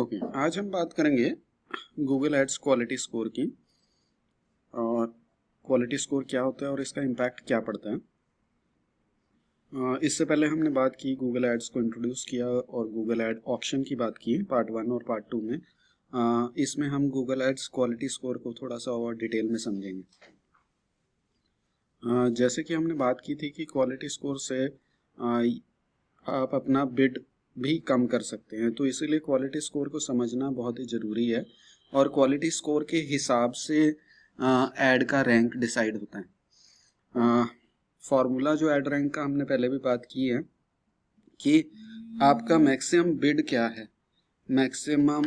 Okay, आज हम बात करेंगे गूगल एड्स क्वालिटी स्कोर की। और क्वालिटी स्कोर क्या होता है और इसका इम्पैक्ट क्या पड़ता है। इससे पहले हमने बात की, गूगल एड्स को इंट्रोड्यूस किया और गूगल एड ऑप्शन की बात की पार्ट 1 और पार्ट 2 में। इसमें हम गूगल एड्स क्वालिटी स्कोर को थोड़ा सा और डिटेल में समझेंगे। जैसे कि हमने बात की थी कि क्वालिटी स्कोर से आप अपना बिड भी कम कर सकते हैं, तो इसीलिए क्वालिटी स्कोर को समझना बहुत ही ज़रूरी है। और क्वालिटी स्कोर के हिसाब से ऐड का रैंक डिसाइड होता है। फॉर्मूला जो ऐड रैंक का हमने पहले भी बात की है कि आपका मैक्सिमम बिड क्या है, maximum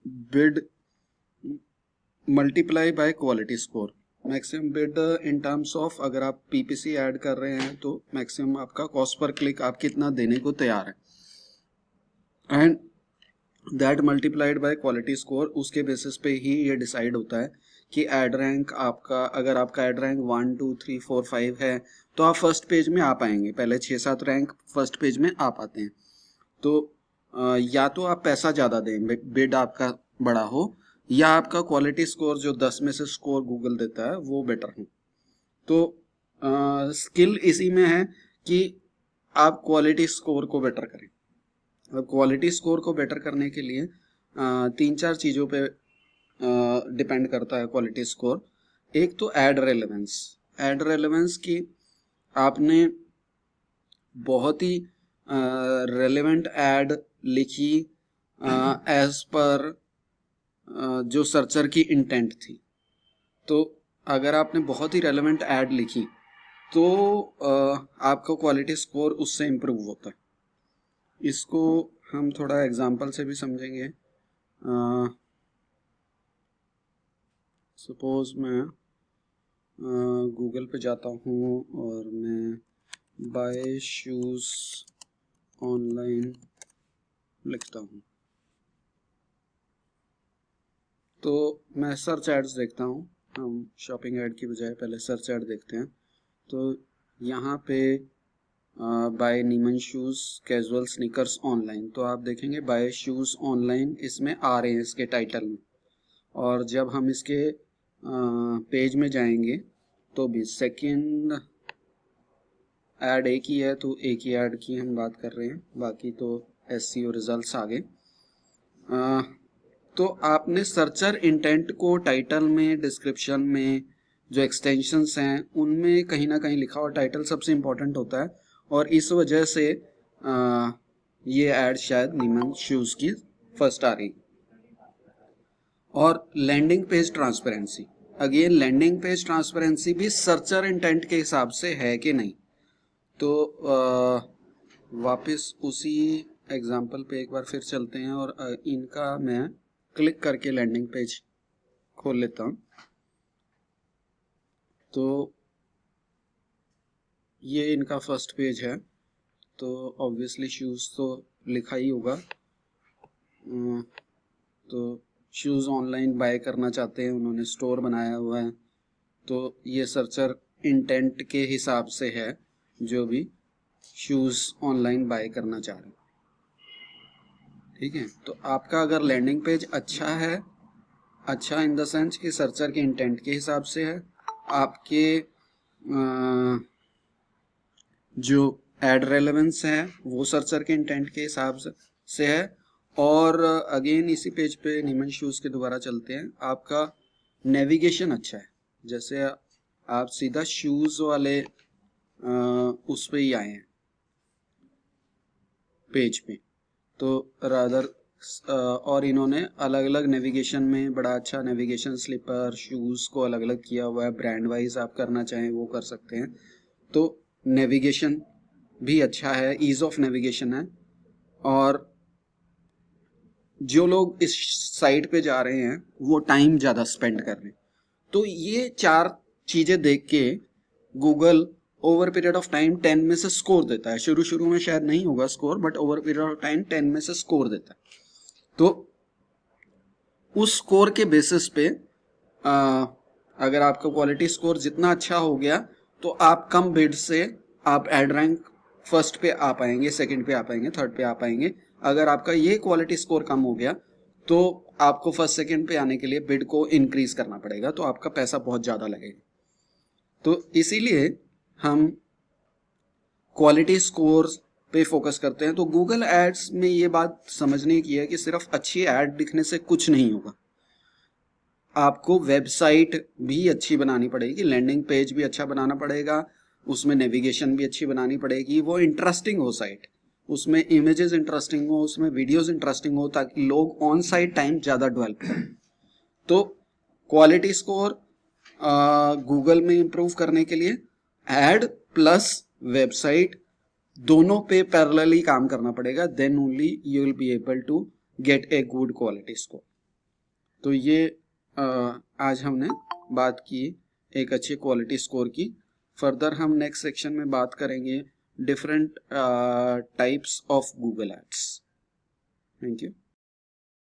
bid multiply by quality score. Maximum bid in terms of, अगर आप पीपीसी ऐड कर रहे हैं तो मैक्सिमम आपका कॉस्ट पर क्लिक आप कितना देने को तैयार है, and that multiplied by quality score. उसके बेसिस पे ही ये डिसाइड होता है कि ऐड रैंक आपका, अगर आपका ऐड रैंक 1 2 3 4 5 है तो आप फर्स्ट पेज में आ पाएंगे। पहले 6-7 रैंक फर्स्ट पेज में आ पाते हैं। तो या तो आप पैसा ज़्यादा दें, बिड आपका बड़ा हो, या आपका क्वालिटी स्कोर जो 10 में से स्कोर गूगल देता है वो बेटर हो। तो स्किल इसी में है कि आप क्वालिटी स्कोर को बेटर करें। अब क्वालिटी स्कोर को बेटर करने के लिए 3-4 चीज़ों पे डिपेंड करता है क्वालिटी स्कोर। एक तो ऐड रेलेवेंस। ऐड रेलेवेंस की आपने बहुत ही रेलेवेंट ऐड लिखी एज पर जो सर्चर की इंटेंट थी, तो अगर आपने बहुत ही रेलेवेंट ऐड लिखी तो आपका क्वालिटी स्कोर उससे इम्प्रूव होता है। इसको हम थोड़ा एग्जांपल से भी समझेंगे। सपोज मैं गूगल पे जाता हूँ और मैं बाय शूज़ ऑनलाइन लिखता हूँ, तो मैं सर्च एड्स देखता हूँ। हम शॉपिंग ऐड की बजाय पहले सर्च ऐड देखते हैं। तो यहाँ पे बाय नीमन शूज़ कैजुअल स्नीकर्स ऑनलाइन, तो आप देखेंगे बाय शूज़ ऑनलाइन इसमें आ रहे हैं इसके टाइटल में। और जब हम इसके पेज में जाएंगे तो भी सेकंड ऐड एक ही है, तो एक ही ऐड की हम बात कर रहे हैं, बाकी तो एसईओ रिजल्ट्स आ गए। तो आपने सर्चर इंटेंट को टाइटल में, डिस्क्रिप्शन में, जो एक्सटेंशंस हैं उनमें कहीं ना कहीं लिखा, और टाइटल सबसे इम्पोर्टेंट होता है। और इस वजह से ये ऐड शायद नीमन शूज़ की फर्स्ट आ रही। और landing page transparency, again landing page transparency भी सर्चर इंटेंट के हिसाब से है कि नहीं। तो वापस उसी एग्जांपल पे एक बार फिर चलते हैं और इनका मैं क्लिक करके लैंडिंग पेज खोल लेता हूँ। तो ये इनका फर्स्ट पेज है, तो ऑब्वियसली शूज़ तो लिखा ही होगा। तो शूज़ ऑनलाइन बाय करना चाहते हैं, उन्होंने स्टोर बनाया हुआ है, तो ये सर्चर इंटेंट के हिसाब से है जो भी शूज़ ऑनलाइन बाय करना चाह रहे हैं। ठीक है, तो आपका अगर लैंडिंग पेज अच्छा है, अच्छा इन द सेंस कि सर्चर के इंटेंट के हिसाब से है, आपके जो एड रेलेवेंस है वो सर्चर के इंटेंट के हिसाब से है, और अगेन इसी पेज पे नीमन शूज़ के दोबारा चलते हैं, आपका नेविगेशन अच्छा है, जैसे आप सीधा शूज़ वाले उस पे ही आए हैं पेज पे, तो रादर और इन्होंने अलग अलग नेविगेशन में बड़ा अच्छा नेविगेशन, स्लीपर शूज़ को अलग अलग किया हुआ है। ब्रांड वाइज आप करना चाहें वो कर सकते हैं। तो नेविगेशन भी अच्छा है, ईज ऑफ नेविगेशन है। और जो लोग इस साइट पे जा रहे हैं वो टाइम ज़्यादा स्पेंड कर रहे हैं। तो ये 4 चीज़ें देख के Google over period of time 10 में से स्कोर देता है। शुरू शुरू में शायद नहीं होगा score, but over period of time 10 में से स्कोर देता है। तो उस स्कोर के बेसिस पे अगर आपका क्वालिटी स्कोर जितना अच्छा हो गया तो आप कम बिड से आप एड रैंक फर्स्ट पे आ पाएंगे, सेकंड पे आ पाएंगे, थर्ड पे आ पाएंगे। अगर आपका ये क्वालिटी स्कोर कम हो गया तो आपको फर्स्ट सेकंड पे आने के लिए बिड को इंक्रीज करना पड़ेगा, तो आपका पैसा बहुत ज़्यादा लगेगा। तो इसीलिए हम क्वालिटी स्कोर्स पे फोकस करते हैं। तो गूगल एड्स में ये बात समझने की है कि सिर्फ अच्छी ऐड दिखने से कुछ नहीं होगा, आपको वेबसाइट भी अच्छी बनानी पड़ेगी, लैंडिंग पेज भी अच्छा बनाना पड़ेगा, उसमें नेविगेशन भी अच्छी बनानी पड़ेगी, वो इंटरेस्टिंग हो साइट, उसमें इमेजेस इंटरेस्टिंग हो, उसमें वीडियोस इंटरेस्टिंग हो, ताकि लोग ऑन साइट टाइम ज़्यादा डेवलप करें। तो क्वालिटी स्कोर गूगल में इंप्रूव करने के लिए एड प्लस वेबसाइट दोनों पे पैरेलली काम करना पड़ेगा, then only you will be able to get a good quality score. तो ये आज हमने बात की एक अच्छे क्वालिटी स्कोर की। फर्दर हम नेक्स्ट सेक्शन में बात करेंगे different types of Google ads. Thank you.